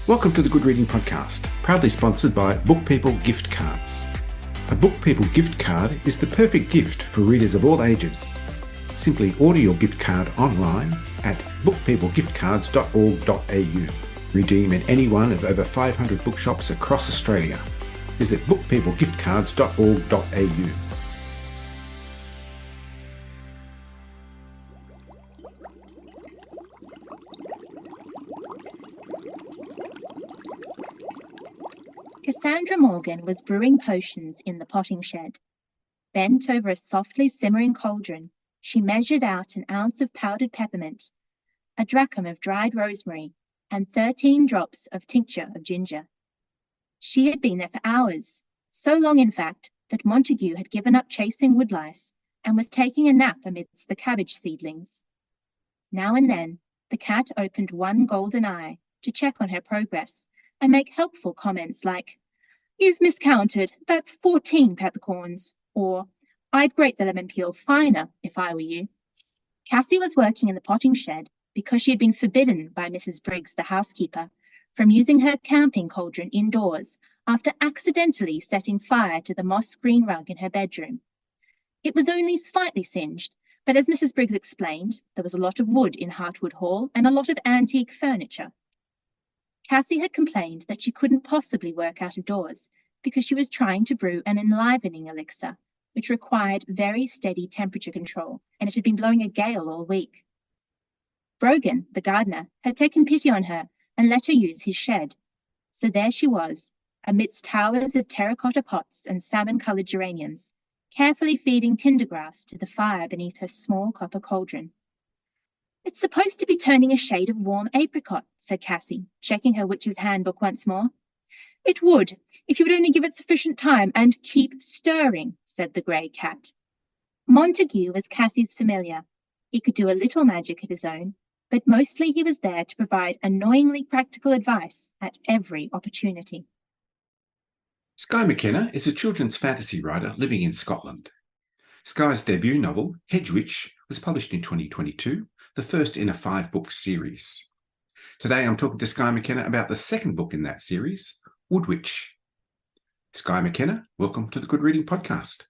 Welcome to the Good Reading Podcast, proudly sponsored by Book People Gift Cards. A Book People gift card is the perfect gift for readers of all ages. Simply order your gift card online at bookpeoplegiftcards.org.au. Redeem in any one of over 500 bookshops across Australia. Visit bookpeoplegiftcards.org.au. Cassandra Morgan was brewing potions in the potting shed. Bent over a softly simmering cauldron, she measured out an ounce of powdered peppermint, a drachm of dried rosemary, and 13 drops of tincture of ginger. She had been there for hours, so long in fact that Montague had given up chasing woodlice and was taking a nap amidst the cabbage seedlings. Now and then, the cat opened one golden eye to check on her progress and make helpful comments like, "You've miscounted, that's 14 peppercorns," or "I'd grate the lemon peel finer if I were you." Cassie was working in the potting shed because she had been forbidden by Mrs. Briggs, the housekeeper, from using her camping cauldron indoors after accidentally setting fire to the moss green rug in her bedroom. It was only slightly singed, but as Mrs. Briggs explained, there was a lot of wood in Hartwood Hall and a lot of antique furniture. Cassie had complained that she couldn't possibly work out of doors because she was trying to brew an enlivening elixir, which required very steady temperature control, and it had been blowing a gale all week. Brogan, the gardener, had taken pity on her and let her use his shed. So there she was, amidst towers of terracotta pots and salmon-coloured geraniums, carefully feeding tinder grass to the fire beneath her small copper cauldron. "It's supposed to be turning a shade of warm apricot," said Cassie, checking her witch's handbook once more. "It would, if you would only give it sufficient time and keep stirring," said the grey cat. Montague was Cassie's familiar. He could do a little magic of his own, but mostly he was there to provide annoyingly practical advice at every opportunity. Skye McKenna is a children's fantasy writer living in Scotland. Skye's debut novel, Hedgewitch, was published in 2022, the first in a 5-book series. Today I'm talking to Skye McKenna about the second book in that series, Woodwitch. Skye McKenna, welcome to the Good Reading Podcast.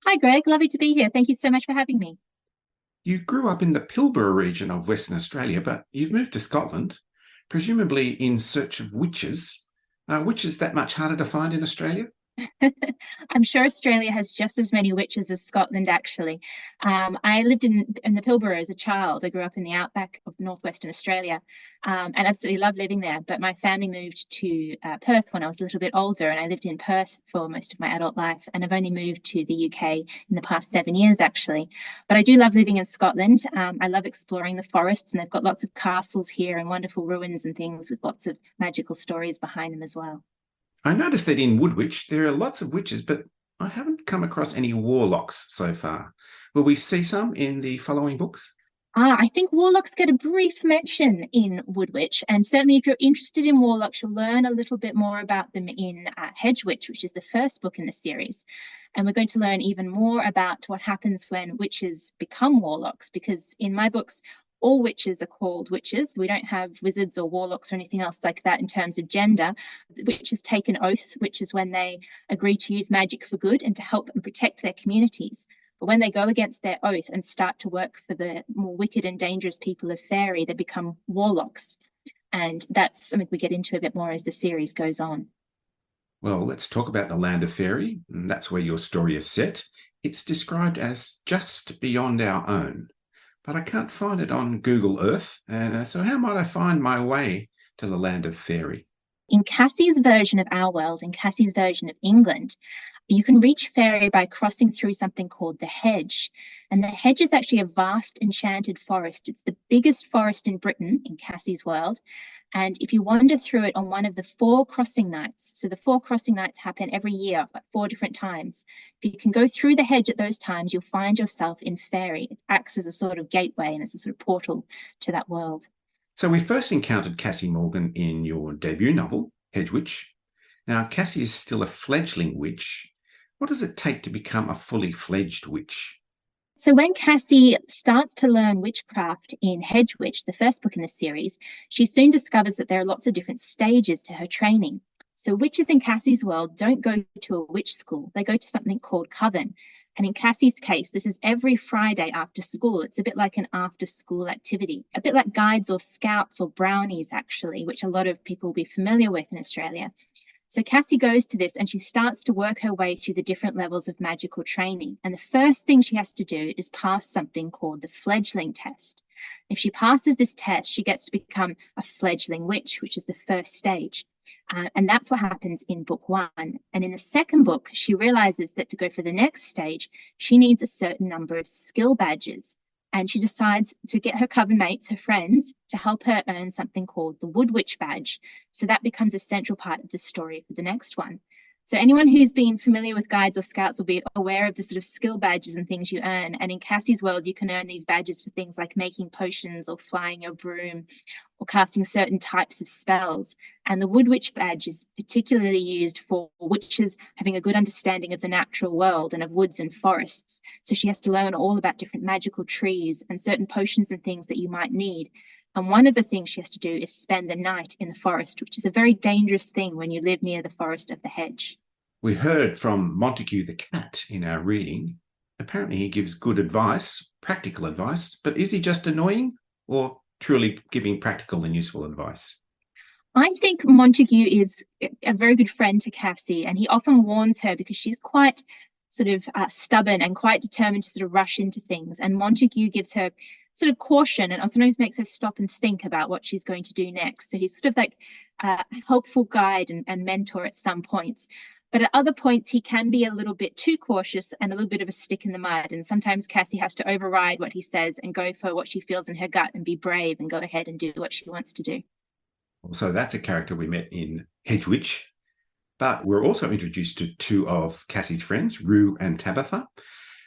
Hi Greg, lovely to be here. Thank you so much for having me. You grew up in the Pilbara region of Western Australia, but you've moved to Scotland, presumably in search of witches. Witches that much harder to find in Australia? I'm sure Australia has just as many witches as Scotland, actually. I lived in the Pilbara as a child. I grew up in the outback of northwestern Australia and absolutely loved living there. But my family moved to Perth when I was a little bit older, and I lived in Perth for most of my adult life. And I've only moved to the UK in the past 7 years, actually. But I do love living in Scotland. I love exploring the forests, and they've got lots of castles here and wonderful ruins and things with lots of magical stories behind them as well. I noticed that in Woodwitch there are lots of witches, but I haven't come across any warlocks so far. Will we see some in the following books? I think warlocks get a brief mention in Woodwitch, and certainly if you're interested in warlocks, you'll learn a little bit more about them in Hedgewitch, which is the first book in the series. And we're going to learn even more about what happens when witches become warlocks, because in my books, all witches are called witches. We don't have wizards or warlocks or anything else like that in terms of gender. Witches take an oath, which is when they agree to use magic for good and to help and protect their communities. But when they go against their oath and start to work for the more wicked and dangerous people of faery, they become warlocks. And that's something we get into a bit more as the series goes on. Well, let's talk about the land of faery. That's where your story is set. It's described as just beyond our own, but I can't find it on Google Earth. So how might I find my way to the land of faery? In Cassie's version of our world, in Cassie's version of England, you can reach faery by crossing through something called the Hedge. And the Hedge is actually a vast enchanted forest. It's the biggest forest in Britain in Cassie's world. And if you wander through it on one of the 4 crossing nights, so the 4 crossing nights happen every year at 4 different times. If you can go through the Hedge at those times, you'll find yourself in faery. It acts as a sort of gateway and as a sort of portal to that world. So we first encountered Cassie Morgan in your debut novel, Hedgewitch. Now, Cassie is still a fledgling witch. What does it take to become a fully fledged witch? So when Cassie starts to learn witchcraft in Hedgewitch, the first book in the series, she soon discovers that there are lots of different stages to her training. So witches in Cassie's world don't go to a witch school. They go to something called coven. And in Cassie's case, this is every Friday after school. It's a bit like an after school activity, a bit like guides or scouts or brownies, actually, which a lot of people will be familiar with in Australia. So Cassie goes to this and she starts to work her way through the different levels of magical training. And the first thing she has to do is pass something called the fledgling test. If she passes this test, she gets to become a fledgling witch, which is the first stage. And that's what happens in book 1. And in the second book, she realizes that to go for the next stage, she needs a certain number of skill badges. And she decides to get her coven mates, her friends, to help her earn something called the Woodwitch badge. So that becomes a central part of the story for the next one. So anyone who's been familiar with guides or scouts will be aware of the sort of skill badges and things you earn. And in Cassie's world, you can earn these badges for things like making potions or flying your broom or casting certain types of spells. And the Woodwitch badge is particularly used for witches having a good understanding of the natural world and of woods and forests. So she has to learn all about different magical trees and certain potions and things that you might need. And one of the things she has to do is spend the night in the forest, which is a very dangerous thing when you live near the forest of the Hedge. We heard from Montague the cat in our reading. Apparently he gives good advice, practical advice, but is he just annoying or truly giving practical and useful advice? I think Montague is a very good friend to Cassie, and he often warns her because she's quite sort of stubborn and quite determined to sort of rush into things. And Montague gives her sort of caution and sometimes makes her stop and think about what she's going to do next. So he's sort of like a helpful guide and mentor at some points. But at other points, he can be a little bit too cautious and a little bit of a stick in the mud. And sometimes Cassie has to override what he says and go for what she feels in her gut and be brave and go ahead and do what she wants to do. So that's a character we met in Hedgewitch. But we're also introduced to two of Cassie's friends, Rue and Tabitha.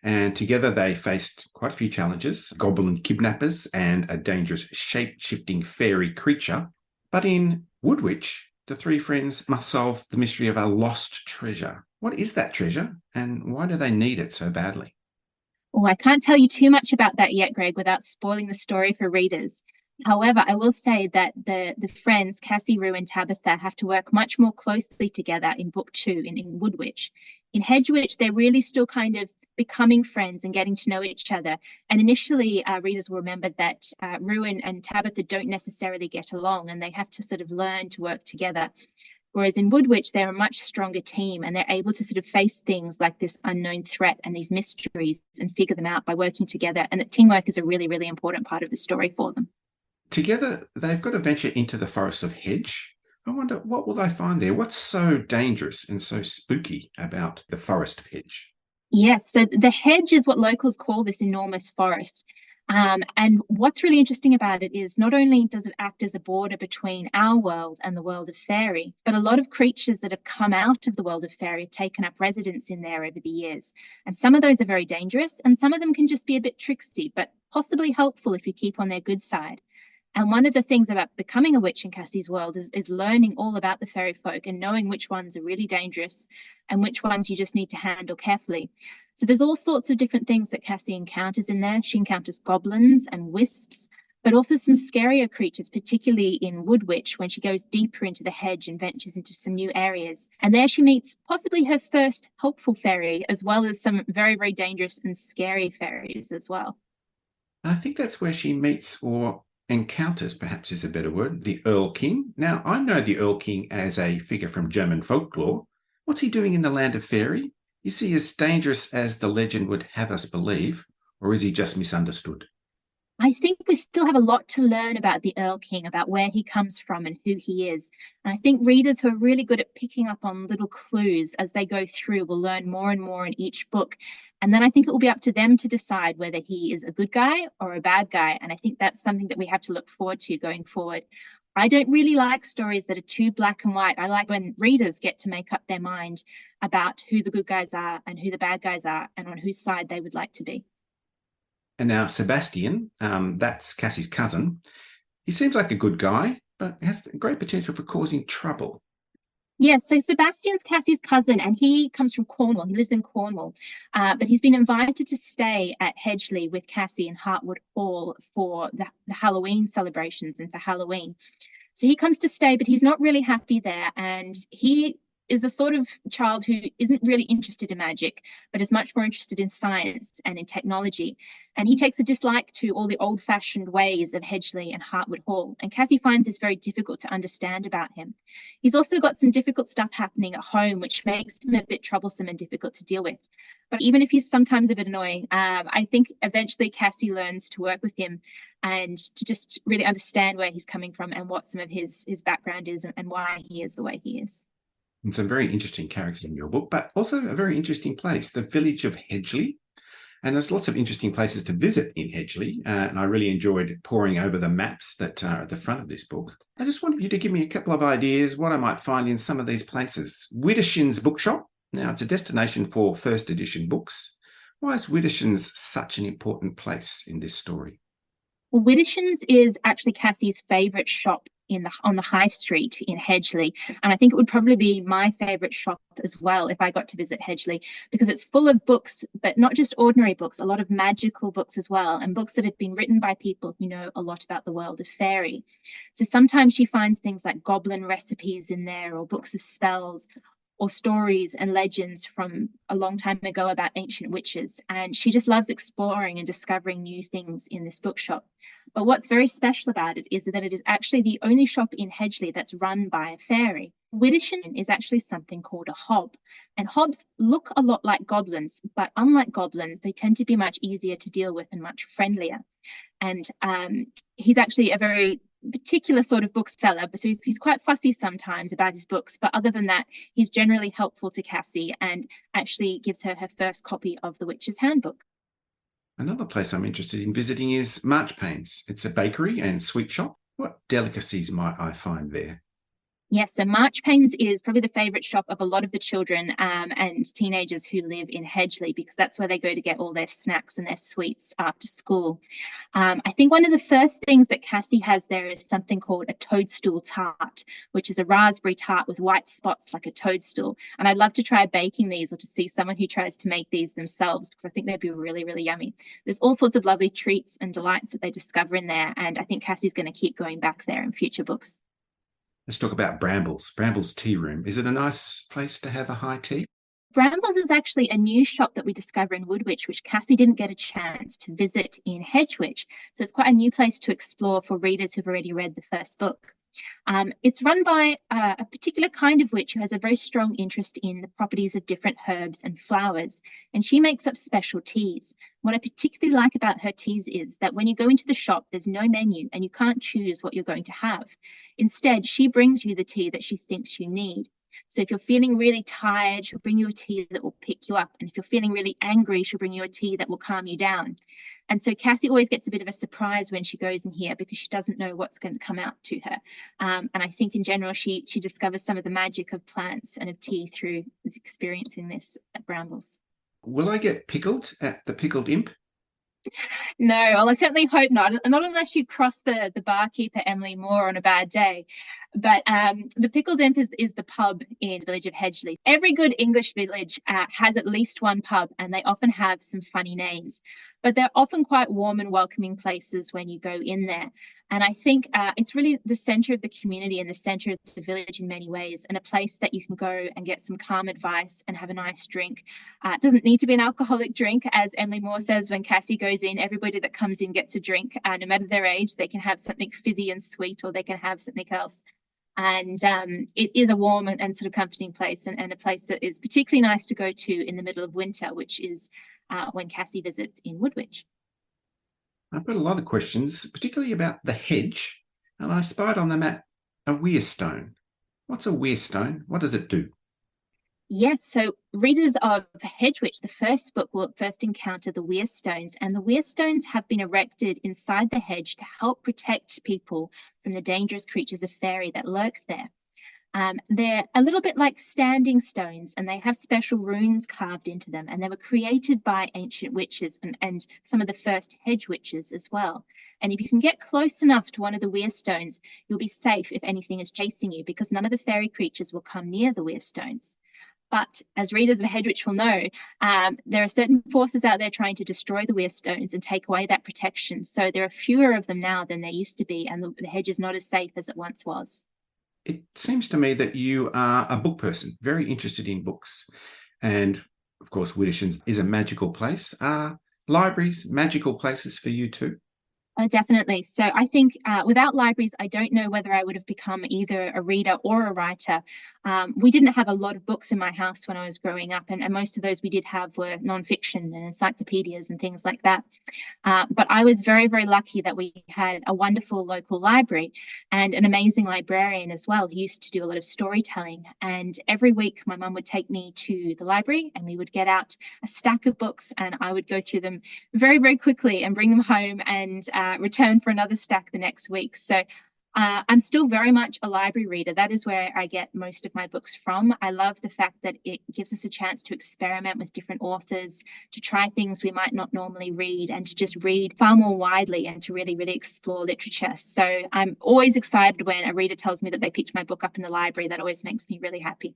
And together they faced quite a few challenges, goblin kidnappers and a dangerous shape-shifting fairy creature. But in Woodwitch, the three friends must solve the mystery of a lost treasure. What is that treasure and why do they need it so badly? Oh, I can't tell you too much about that yet, Greg, without spoiling the story for readers. However, I will say that the friends, Cassie, Rue, and Tabitha, have to work much more closely together in book 2, in Woodwitch. In Hedgewitch, they're really still kind of becoming friends and getting to know each other. And initially, readers will remember that Rue and Tabitha don't necessarily get along and they have to sort of learn to work together. Whereas in Woodwitch, they're a much stronger team and they're able to sort of face things like this unknown threat and these mysteries and figure them out by working together. And that teamwork is a really, really important part of the story for them. Together, they've got to venture into the forest of Hedge. I wonder, what will they find there? What's so dangerous and so spooky about the forest of Hedge? Yes, so the Hedge is what locals call this enormous forest. And what's really interesting about it is not only does it act as a border between our world and the world of faery, but a lot of creatures that have come out of the world of faery have taken up residence in there over the years. And some of those are very dangerous, and some of them can just be a bit tricksy, but possibly helpful if you keep on their good side. And one of the things about becoming a witch in Cassie's world is learning all about the fairy folk and knowing which ones are really dangerous and which ones you just need to handle carefully. So there's all sorts of different things that Cassie encounters in there. She encounters goblins and wisps, but also some scarier creatures, particularly in Woodwitch when she goes deeper into the Hedge and ventures into some new areas. And there she meets possibly her first helpful fairy, as well as some very, very dangerous and scary fairies as well. I think that's where she meets or encounters, perhaps is a better word, the Erl King. Now, I know the Erl King as a figure from German folklore. What's he doing in the land of fairy? Is he as dangerous as the legend would have us believe, or is he just misunderstood? I think we still have a lot to learn about the Erl King, about where he comes from and who he is. And I think readers who are really good at picking up on little clues as they go through will learn more and more in each book. And then I think it will be up to them to decide whether he is a good guy or a bad guy. And I think that's something that we have to look forward to going forward. I don't really like stories that are too black and white. I like when readers get to make up their mind about who the good guys are and who the bad guys are and on whose side they would like to be. And now Sebastian, that's Cassie's cousin. He seems like a good guy, but has great potential for causing trouble. Yes, so Sebastian's Cassie's cousin, and he comes from Cornwall. He lives in Cornwall, but he's been invited to stay at Hedgely with Cassie in Hartwood Hall for the Halloween celebrations and for Halloween. So he comes to stay, but he's not really happy there. And he is the sort of child who isn't really interested in magic, but is much more interested in science and in technology. And he takes a dislike to all the old fashioned ways of Hedgeley and Hartwood Hall. And Cassie finds this very difficult to understand about him. He's also got some difficult stuff happening at home, which makes him a bit troublesome and difficult to deal with. But even if he's sometimes a bit annoying, I think eventually Cassie learns to work with him and to just really understand where he's coming from and what some of his background is and why he is the way he is. And some very interesting characters in your book, but also a very interesting place, the village of Hedgely. And there's lots of interesting places to visit in Hedgely, and I really enjoyed poring over the maps that are at the front of this book. I just wanted you to give me a couple of ideas what I might find in some of these places. Widdershins Bookshop. Now, it's a destination for first edition books. Why is Widdershins such an important place in this story? Well, Widdershins is actually Cassie's favourite shop on the high street in Hedgeley, and I think it would probably be my favourite shop as well if I got to visit Hedgeley, because it's full of books, but not just ordinary books, a lot of magical books as well, and books that have been written by people who know a lot about the world of faery. So sometimes she finds things like goblin recipes in there, or books of spells, or stories and legends from a long time ago about ancient witches. And she just loves exploring and discovering new things in this bookshop. But what's very special about it is that it is actually the only shop in Hedgeley that's run by a fairy. Widdershins is actually something called a hob. And hobs look a lot like goblins, but unlike goblins, they tend to be much easier to deal with and much friendlier. And he's actually a very particular sort of bookseller, so he's quite fussy sometimes about his books, but other than that, he's generally helpful to Cassie and actually gives her her first copy of the Witch's Handbook. Another place I'm interested in visiting is Marchpane's. It's a bakery and sweet shop. What delicacies might I find there? Yes, so Marchpane's is probably the favourite shop of a lot of the children and teenagers who live in Hedgeley, because that's where they go to get all their snacks and their sweets after school. I think one of the first things that Cassie has there is something called a toadstool tart, which is a raspberry tart with white spots like a toadstool. And I'd love to try baking these, or to see someone who tries to make these themselves, because I think they'd be really, really yummy. There's all sorts of lovely treats and delights that they discover in there, and I think Cassie's going to keep going back there in future books. Let's talk about Brambles. Brambles Tea Room. Is it a nice place to have a high tea? Brambles is actually a new shop that we discover in Woodwitch, which Cassie didn't get a chance to visit in Hedgewitch. So it's quite a new place to explore for readers who've already read the first book. It's run by a particular kind of witch who has a very strong interest in the properties of different herbs and flowers, and she makes up special teas. What I particularly like about her teas is that when you go into the shop, there's no menu and you can't choose what you're going to have. Instead, she brings you the tea that she thinks you need. So if you're feeling really tired, she'll bring you a tea that will pick you up. And if you're feeling really angry, she'll bring you a tea that will calm you down. And so Cassie always gets a bit of a surprise when she goes in here, because she doesn't know what's going to come out to her. And I think in general, she discovers some of the magic of plants and of tea through experiencing this at Brambles. Will I get pickled at the Pickled Imp? No, well, I certainly hope not. Not unless you cross the barkeeper, Emily Moore, on a bad day. But the Pickled Imp is the pub in the village of Hedgeley. Every good English village has at least one pub, and they often have some funny names. But they're often quite warm and welcoming places when you go in there. And I think it's really the centre of the community and the centre of the village in many ways, and a place that you can go and get some calm advice and have a nice drink. It doesn't need to be an alcoholic drink, as Emily Moore says when Cassie goes in. Everybody that comes in gets a drink, no matter their age. They can have something fizzy and sweet, or they can have something else. And it is a warm and sort of comforting place, and a place that is particularly nice to go to in the middle of winter, which is when Cassie visits in Woodwitch. I've got a lot of questions, particularly about the hedge, and I spied on the map a weir stone. What's a weir stone? What does it do? Yes, so readers of Hedgewitch, the first book, will first encounter the weir stones, and the weir stones have been erected inside the hedge to help protect people from the dangerous creatures of faery that lurk there. They're a little bit like standing stones, and they have special runes carved into them, and they were created by ancient witches and some of the first hedge witches as well. And if you can get close enough to one of the weir stones, you'll be safe if anything is chasing you, because none of the fairy creatures will come near the weir stones. But as readers of Hedgewitch will know, there are certain forces out there trying to destroy the weir stones and take away that protection. So there are fewer of them now than there used to be, and the hedge is not as safe as it once was. It seems to me that you are a book person, very interested in books. And of course, Widdershins is a magical place. Are libraries magical places for you too? Oh, definitely. So I think without libraries, I don't know whether I would have become either a reader or a writer. We didn't have a lot of books in my house when I was growing up, and most of those we did have were nonfiction and encyclopedias and things like that. But I was very, very lucky that we had a wonderful local library and an amazing librarian as well, who used to do a lot of storytelling. And every week my mum would take me to the library and we would get out a stack of books, and I would go through them very, very quickly and bring them home and return for another stack the next week. So I'm still very much a library reader. That is where I get most of my books from. I love the fact that it gives us a chance to experiment with different authors, to try things we might not normally read, and to just read far more widely and to really, really explore literature. So I'm always excited when a reader tells me that they picked my book up in the library. That always makes me really happy.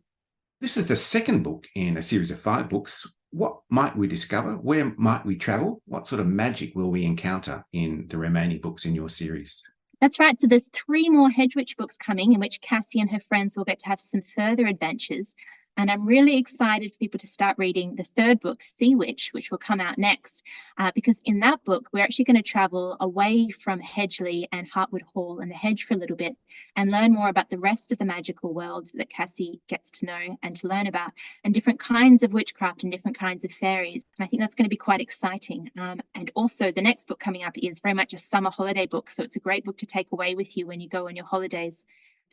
This is the second book in a series of 5 books. What might we discover? Where might we travel? What sort of magic will we encounter in the remaining books in your series? That's right. So there's 3 more Hedgewitch books coming, in which Cassie and her friends will get to have some further adventures. And I'm really excited for people to start reading the 3rd book, Sea Witch, which will come out next, because in that book, we're actually going to travel away from Hedgely and Hartwood Hall and the Hedge for a little bit and learn more about the rest of the magical world that Cassie gets to know and to learn about, and different kinds of witchcraft and different kinds of fairies. And I think that's going to be quite exciting. And also the next book coming up is very much a summer holiday book. So it's a great book to take away with you when you go on your holidays.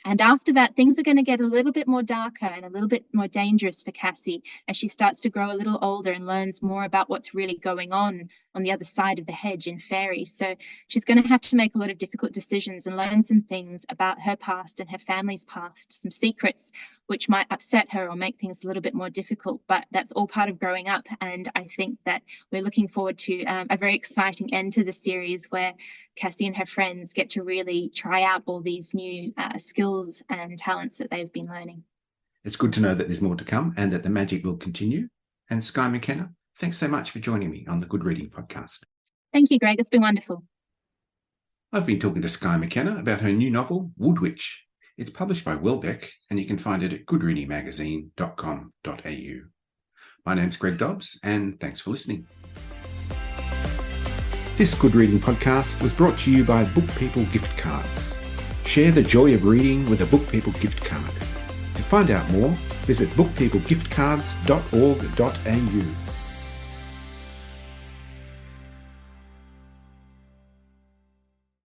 And after that, things are going to get a little bit more darker and a little bit more dangerous for Cassie as she starts to grow a little older and learns more about what's really going on the other side of the hedge in fairy. So she's going to have to make a lot of difficult decisions and learn some things about her past and her family's past, some secrets which might upset her or make things a little bit more difficult. But that's all part of growing up. And I think that we're looking forward to a very exciting end to the series where Cassie and her friends get to really try out all these new skills and talents that they've been learning. It's good to know that there's more to come and that the magic will continue. And Skye McKenna, thanks so much for joining me on the Good Reading Podcast. Thank you, Greg. It's been wonderful. I've been talking to Skye McKenna about her new novel, Woodwitch. It's published by Welbeck, and you can find it at goodreadingmagazine.com.au. My name's Greg Dobbs, and thanks for listening. This Good Reading Podcast was brought to you by Book People Gift Cards. Share the joy of reading with a Book People gift card. To find out more, visit bookpeoplegiftcards.org.au.